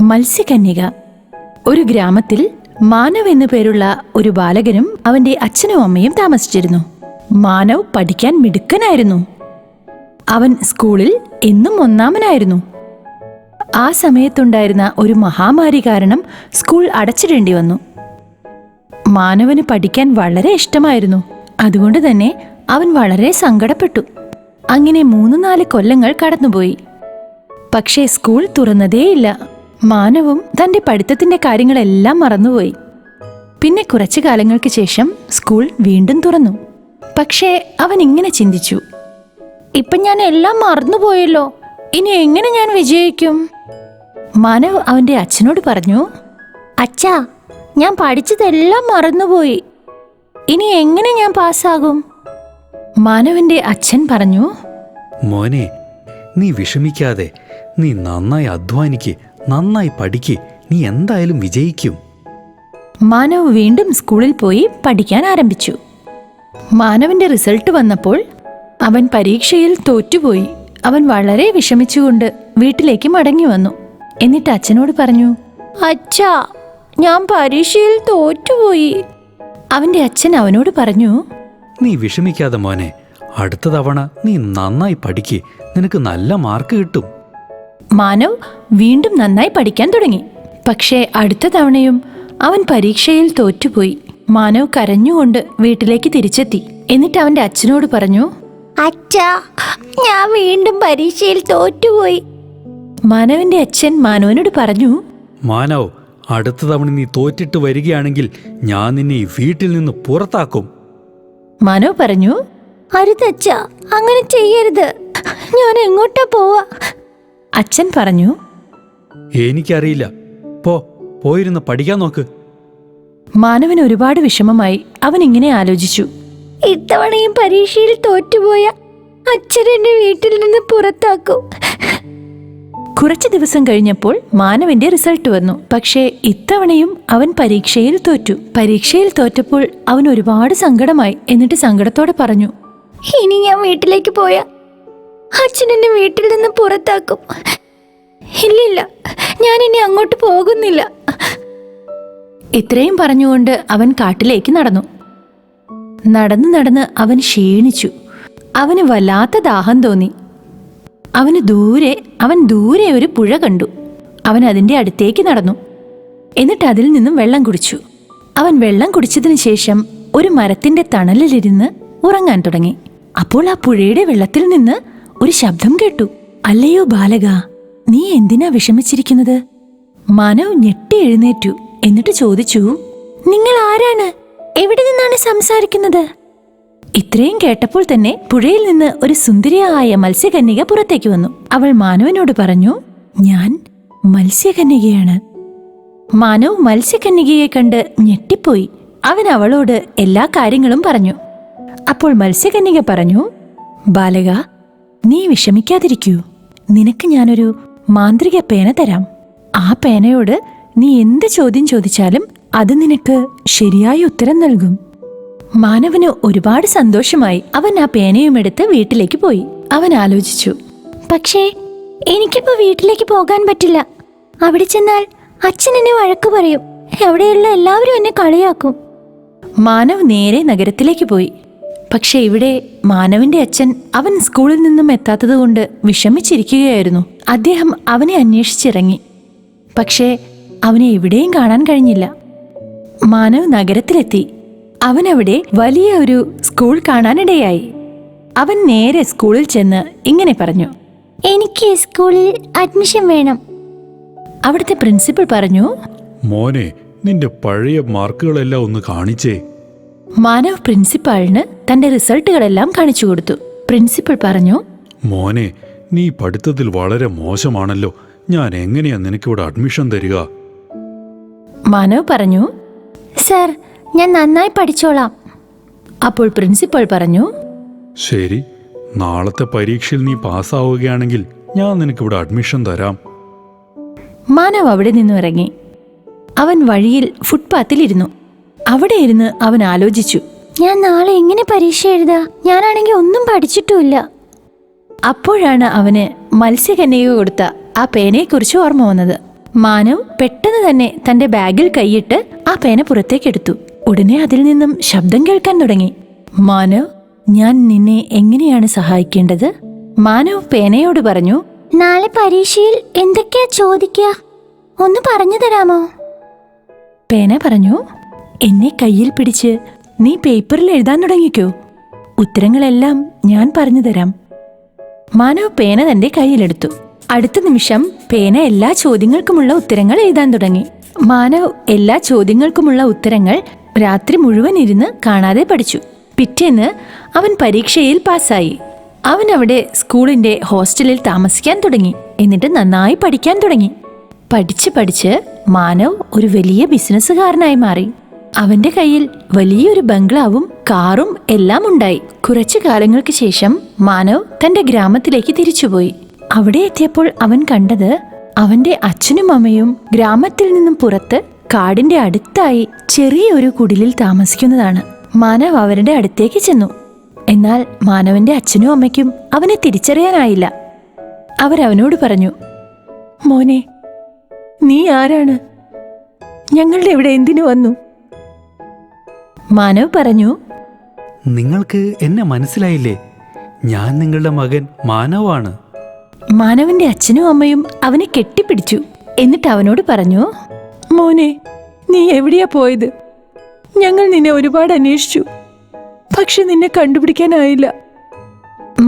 മത്സ്യകന്യക. ഒരു ഗ്രാമത്തിൽ മാനവ് എന്നു പേരുള്ള ഒരു ബാലകനും അവന്റെ അച്ഛനും അമ്മയും താമസിച്ചിരുന്നു. മാനവ് പഠിക്കാൻ മിടുക്കനായിരുന്നു. അവൻ സ്കൂളിൽ എന്നും ഒന്നാമനായിരുന്നു. ആ സമയത്തുണ്ടായിരുന്ന ഒരു മഹാമാരി കാരണം സ്കൂൾ അടച്ചിടേണ്ടി വന്നു. മാനവന് പഠിക്കാൻ വളരെ ഇഷ്ടമായിരുന്നു. അതുകൊണ്ട് തന്നെ അവൻ വളരെ സങ്കടപ്പെട്ടു. അങ്ങനെ 3-4 കൊല്ലങ്ങൾ കടന്നുപോയി. പക്ഷേ സ്കൂൾ തുറന്നതേയില്ല. മാനവും തന്റെ പഠിത്തത്തിന്റെ കാര്യങ്ങളെല്ലാം മറന്നുപോയി. പിന്നെ കുറച്ചു കാലങ്ങൾക്ക് ശേഷം സ്കൂൾ വീണ്ടും തുറന്നു. പക്ഷേ അവൻ ഇങ്ങനെ ചിന്തിച്ചു, ഇപ്പം ഞാൻ എല്ലാം മറന്നുപോയല്ലോ, ഇനി എങ്ങനെ ഞാൻ വിജയിക്കും? മാനവ് അവന്റെ അച്ഛനോട് പറഞ്ഞു, അച്ഛാ, ഞാൻ പഠിച്ചതെല്ലാം മറന്നുപോയി, ഇനി എങ്ങനെ ഞാൻ പാസ്സാകും? മാനവന്റെ അച്ഛൻ പറഞ്ഞു, മോനെ, നീ വിഷമിക്കാതെ, നീ നന്നായി അധ്വാനിക്ക്, നന്നായി പഠിക്ക്, നീ എന്തായാലും വിജയിക്കും. മാനവ് വീണ്ടും സ്കൂളിൽ പോയി പഠിക്കാൻ ആരംഭിച്ചു. മാനവന്റെ റിസൾട്ട് വന്നപ്പോൾ അവൻ പരീക്ഷയിൽ തോറ്റുപോയി. അവൻ വളരെ വിഷമിച്ചുകൊണ്ട് വീട്ടിലേക്ക് മടങ്ങി വന്നു. എന്നിട്ട് അച്ഛനോട് പറഞ്ഞു, അച്ഛാ, ഞാൻ പരീക്ഷയിൽ തോറ്റുപോയി. അവന്റെ അച്ഛൻ അവനോട് പറഞ്ഞു, നീ വിഷമിക്കാതെ മോനെ, അടുത്ത തവണ നീ നന്നായി പഠിക്ക്, നിനക്ക് നല്ല മാർക്ക് കിട്ടും. മാനവ് വീണ്ടും നന്നായി പഠിക്കാൻ തുടങ്ങി. പക്ഷേ അടുത്ത തവണയും അവൻ പരീക്ഷയിൽ തോറ്റുപോയി. മാനവ് കരഞ്ഞുകൊണ്ട് വീട്ടിലേക്ക് തിരിച്ചെത്തി. എന്നിട്ട് അവന്റെ അച്ഛനോട് പറഞ്ഞു, അച്ഛാ, ഞാൻ വീണ്ടും പരീക്ഷയിൽ തോറ്റുപോയി. മാനവന്റെ അച്ഛൻ മാനവനോട് പറഞ്ഞു, മാനവ്, അടുത്ത തവണ നീ തോറ്റിട്ട് വരികയാണെങ്കിൽ ഞാൻ നിന്നെ ഈ വീട്ടിൽ നിന്ന് പുറത്താക്കും. മാനവ് പറഞ്ഞു, അരുതച്ഛാ, അങ്ങനെ ചെയ്യരുത്, ഞാൻ എങ്ങോട്ടാ പോവാ? അച്ഛൻ പറഞ്ഞു, എനിക്കറിയില്ല, പോയിരുന്ന് പഠിക്കാൻ നോക്ക്. മാനവന് ഒരുപാട് വിഷമമായി. അവൻ ഇങ്ങനെ ആലോചിച്ചു, ഇത്തവണയും പരീക്ഷയിൽ തോറ്റുപോയ അച്ഛൻ എന്നെ വീട്ടിൽ നിന്ന് പുറത്താക്കും. കുറച്ചു ദിവസം കഴിഞ്ഞപ്പോൾ മാനവന്റെ റിസൾട്ട് വന്നു. പക്ഷേ ഇത്തവണയും അവൻ പരീക്ഷയിൽ തോറ്റു. പരീക്ഷയിൽ തോറ്റപ്പോൾ അവൻ ഒരുപാട് സങ്കടമായി. എന്നിട്ട് സങ്കടത്തോടെ പറഞ്ഞു, ഇനി ഞാൻ വീട്ടിലേക്ക് പോയാ അച്ഛൻ എന്നെ വീട്ടിൽ നിന്ന് പുറത്താക്കും. ഇല്ലില്ല, ഞാൻ ഇനി അങ്ങോട്ട് പോകുന്നില്ല. ഇത്രയും പറഞ്ഞുകൊണ്ട് അവൻ കാട്ടിലേക്ക് നടന്നു. നടന്ന് അവൻ ക്ഷീണിച്ചു. അവന് വല്ലാത്ത ദാഹം തോന്നി. അവൻ ദൂരെ ഒരു പുഴ കണ്ടു. അവൻ അതിന്റെ അടുത്തേക്ക് നടന്നു. എന്നിട്ട് അതിൽ നിന്നും വെള്ളം കുടിച്ചു. അവൻ വെള്ളം കുടിച്ചതിന് ശേഷം ഒരു മരത്തിന്റെ തണലിലിരുന്ന് ഉറങ്ങാൻ തുടങ്ങി. അപ്പോൾ ആ പുഴയുടെ വെള്ളത്തിൽ നിന്ന് ഒരു ശബ്ദം കേട്ടു. അല്ലയോ ബാലക, നീ എന്തിനാ വിഷമിച്ചിരിക്കുന്നത്? മാനവ് ഞെട്ടി എഴുന്നേറ്റു. എന്നിട്ട് ചോദിച്ചു, നിങ്ങൾ ആരാണ്? എവിടെ നിന്നാണ് സംസാരിക്കുന്നത്? ഇത്രയും കേട്ടപ്പോൾ തന്നെ പുഴയിൽ നിന്ന് ഒരു സുന്ദരിയായ മത്സ്യകന്യക പുറത്തേക്ക് വന്നു. അവൾ മാനവനോട് പറഞ്ഞു, ഞാൻ മത്സ്യകന്യകയാണ്. മാനവ് മത്സ്യകന്യകയെ കണ്ട് ഞെട്ടിപ്പോയി. അവൻ അവളോട് എല്ലാ കാര്യങ്ങളും പറഞ്ഞു. അപ്പോൾ മത്സ്യകന്യക പറഞ്ഞു, ബാലക, നീ വിഷമിക്കാതിരിക്കൂ. നിനക്ക് ഞാനൊരു മാന്ത്രിക പേന തരാം. ആ പേനയോട് നീ എന്ത് ചോദ്യം ചോദിച്ചാലും അത് നിനക്ക് ശരിയായ ഉത്തരം നൽകും. മാനവന് ഒരുപാട് സന്തോഷമായി. അവൻ ആ പേനയും എടുത്ത് വീട്ടിലേക്ക് പോയി. അവൻ ആലോചിച്ചു, പക്ഷേ എനിക്കിപ്പോ വീട്ടിലേക്ക് പോകാൻ പറ്റില്ല. അവിടെ ചെന്നാൽ അച്ഛൻ എന്നെ വഴക്ക് പറയും. എവിടെയുള്ള എല്ലാവരും എന്നെ കളിയാക്കും. മാനവ് നേരെ നഗരത്തിലേക്ക് പോയി. പക്ഷെ ഇവിടെ മാനവന്റെ അച്ഛൻ അവൻ സ്കൂളിൽ നിന്നും എത്താത്തതുകൊണ്ട് വിഷമിച്ചിരിക്കുകയായിരുന്നു. അദ്ദേഹം അവനെ അന്വേഷിച്ചിറങ്ങി. പക്ഷേ അവനെ എവിടെയും കാണാൻ കഴിഞ്ഞില്ല. മാനവ് നഗരത്തിലെത്തി. അവനവിടെ വലിയ ഒരു സ്കൂൾ കാണാനിടയായി. അവൻ നേരെ സ്കൂളിൽ ചെന്ന് ഇങ്ങനെ പറഞ്ഞു, എനിക്ക് സ്കൂളിൽ അഡ്മിഷൻ വേണം. അവിടുത്തെ പ്രിൻസിപ്പൽ പറഞ്ഞു, മോനെ, നിന്റെ പഴയ മാർക്കുകളെല്ലാം ഒന്ന് കാണിച്ചേ. മാനവ് പ്രിൻസിപ്പാളിന് തന്റെ റിസൾട്ടുകളെല്ലാം കാണിച്ചു കൊടുത്തു. പ്രിൻസിപ്പൽ പറഞ്ഞു, മോനെ, നീ പഠിത്തത്തിൽ വളരെ മോശമാണല്ലോ, ഞാൻ എങ്ങനെയാ നിനക്കിവിടെ അഡ്മിഷൻ തരിക? മാനവ് പറഞ്ഞു, സർ, ഞാൻ നന്നായി പഠിച്ചോളാം. അപ്പോൾ പ്രിൻസിപ്പൽ പറഞ്ഞു, ശരി, നാളത്തെ പരീക്ഷയിൽ നീ പാസ്സാവുകയാണെങ്കിൽ ഞാൻ നിനക്കിവിടെ അഡ്മിഷൻ തരാം. മാനവ് അവിടെ നിന്നും ഇറങ്ങി. അവൻ വഴിയിൽ ഫുട്പാത്തിലിരുന്നു. അവിടെ ഇരുന്ന് അവൻ ആലോചിച്ചു, ഞാൻ നാളെ എങ്ങനെ പരീക്ഷ എഴുതാ? ഞാനാണെങ്കിൽ ഒന്നും പഠിച്ചിട്ടുമില്ല. അപ്പോഴാണ് അവന് മത്സ്യകന്യക കൊടുത്ത ആ പേനയെക്കുറിച്ച് ഓർമ്മ വന്നത്. മാനവ് പെട്ടെന്ന് തന്നെ തന്റെ ബാഗിൽ കൈയിട്ട് ആ പേന പുറത്തേക്കെടുത്തു. ഉടനെ അതിൽ നിന്നും ശബ്ദം കേൾക്കാൻ തുടങ്ങി. മാനവ്, ഞാൻ നിന്നെ എങ്ങനെയാണ് സഹായിക്കേണ്ടത്? മാനവ് പേനയോട് പറഞ്ഞു, നാളെ പരീക്ഷയിൽ എന്തൊക്കെയാ ചോദിക്കുക, ഒന്ന് പറഞ്ഞു തരാമോ? പേന പറഞ്ഞു, എന്നെ കയ്യിൽ പിടിച്ച് നീ പേപ്പറിൽ എഴുതാൻ തുടങ്ങിക്കോ. ഉത്തരങ്ങളെല്ലാം ഞാൻ പറഞ്ഞു തരാം. മാനവ് പേന തന്റെ കയ്യിലെടുത്തു. അടുത്ത നിമിഷം പേന എല്ലാ ചോദ്യങ്ങൾക്കുമുള്ള ഉത്തരങ്ങൾ എഴുതാൻ തുടങ്ങി. മാനവ് എല്ലാ ചോദ്യങ്ങൾക്കുമുള്ള ഉത്തരങ്ങൾ രാത്രി മുഴുവൻ ഇരുന്ന് കാണാതെ പഠിച്ചു. പിറ്റേന്ന് അവൻ പരീക്ഷയിൽ പാസ്സായി. അവൻ അവിടെ സ്കൂളിന്റെ ഹോസ്റ്റലിൽ താമസിക്കാൻ തുടങ്ങി. എന്നിട്ട് നന്നായി പഠിക്കാൻ തുടങ്ങി. പഠിച്ച് മാനവ് ഒരു വലിയ ബിസിനസ്സുകാരനായി മാറി. അവന്റെ കയ്യിൽ വലിയൊരു ബംഗ്ലാവും കാറും എല്ലാം ഉണ്ടായി. കുറച്ചു കാലങ്ങൾക്ക് ശേഷം മാനവ് തന്റെ ഗ്രാമത്തിലേക്ക് തിരിച്ചുപോയി. അവിടെ എത്തിയപ്പോൾ അവൻ കണ്ടത് അവന്റെ അച്ഛനും അമ്മയും ഗ്രാമത്തിൽ നിന്നും പുറത്ത് കാടിന്റെ അടുത്തായി ചെറിയൊരു കുടിലിൽ താമസിക്കുന്നതാണ്. മാനവ് അവരുടെ അടുത്തേക്ക് ചെന്നു. എന്നാൽ മാനവന്റെ അച്ഛനും അമ്മയ്ക്കും അവനെ തിരിച്ചറിയാനായില്ല. അവരവനോട് പറഞ്ഞു, മോനെ, നീ ആരാണ്? ഞങ്ങളുടെ ഇവിടെ എന്തിനു വന്നു? മാനവ് പറഞ്ഞു, നിങ്ങൾക്ക് എന്നെ മനസ്സിലായില്ലേ? ഞാൻ നിങ്ങളുടെ മകൻ മാനവാണ്. മാനവന്റെ അച്ഛനും അമ്മയും അവനെ കെട്ടിപ്പിടിച്ചു. എന്നിട്ട് അവനോട് പറഞ്ഞു, മോനെ, നീ എവിടെയാ പോയത്? ഞങ്ങൾ നിന്നെ ഒരുപാട് അന്വേഷിച്ചു, പക്ഷെ നിന്നെ കണ്ടുപിടിക്കാനായില്ല.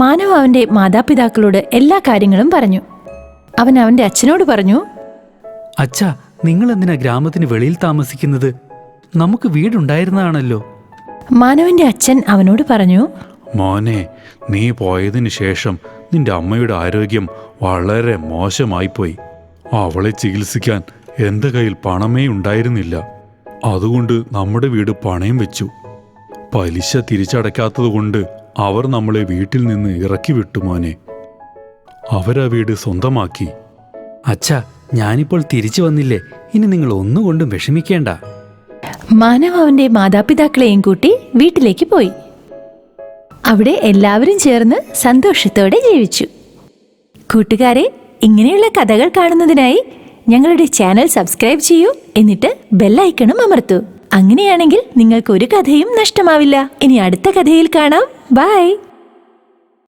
മാനവ് അവന്റെ മാതാപിതാക്കളോട് എല്ലാ കാര്യങ്ങളും പറഞ്ഞു. അവൻ അവന്റെ അച്ഛനോട് പറഞ്ഞു, അച്ഛാ, നിങ്ങൾ എന്തിനാ ഗ്രാമത്തിന് വെളിയിൽ താമസിക്കുന്നത്? നമുക്ക് വീടുണ്ടായിരുന്നതാണല്ലോ. മാനവന്റെ അച്ഛൻ അവനോട് പറഞ്ഞു, മോനെ, നീ പോയതിനു ശേഷം നിന്റെ അമ്മയുടെ ആരോഗ്യം വളരെ മോശമായിപ്പോയി. അവളെ ചികിത്സിക്കാൻ എൻ്റെ കയ്യിൽ പണമേ ഉണ്ടായിരുന്നില്ല. അതുകൊണ്ട് നമ്മുടെ വീട് പണയം വെച്ചു. പലിശ തിരിച്ചടയ്ക്കാത്തതുകൊണ്ട് അവർ നമ്മളെ വീട്ടിൽ നിന്ന് ഇറക്കി വിട്ടു മോനെ. അവരാ വീട് സ്വന്തമാക്കി. അച്ഛാ, ഞാനിപ്പോൾ തിരിച്ചു വന്നില്ലേ, ഇനി നിങ്ങൾ ഒന്നുകൊണ്ടും വിഷമിക്കേണ്ട. മാനവ് അവന്റെ മാതാപിതാക്കളെയും കൂട്ടി വീട്ടിലേക്ക് പോയി. അവിടെ എല്ലാവരും ചേർന്ന് സന്തോഷത്തോടെ ജീവിച്ചു. കൂട്ടുകാരെ, ഇങ്ങനെയുള്ള കഥകൾ കാണുന്നതിനായി ഞങ്ങളുടെ ചാനൽ സബ്സ്ക്രൈബ് ചെയ്യൂ. എന്നിട്ട് ബെല്ലൈക്കണും അമർത്തൂ. അങ്ങനെയാണെങ്കിൽ നിങ്ങൾക്ക് ഒരു കഥയും നഷ്ടമാവില്ല. ഇനി അടുത്ത കഥയിൽ കാണാം. ബൈ.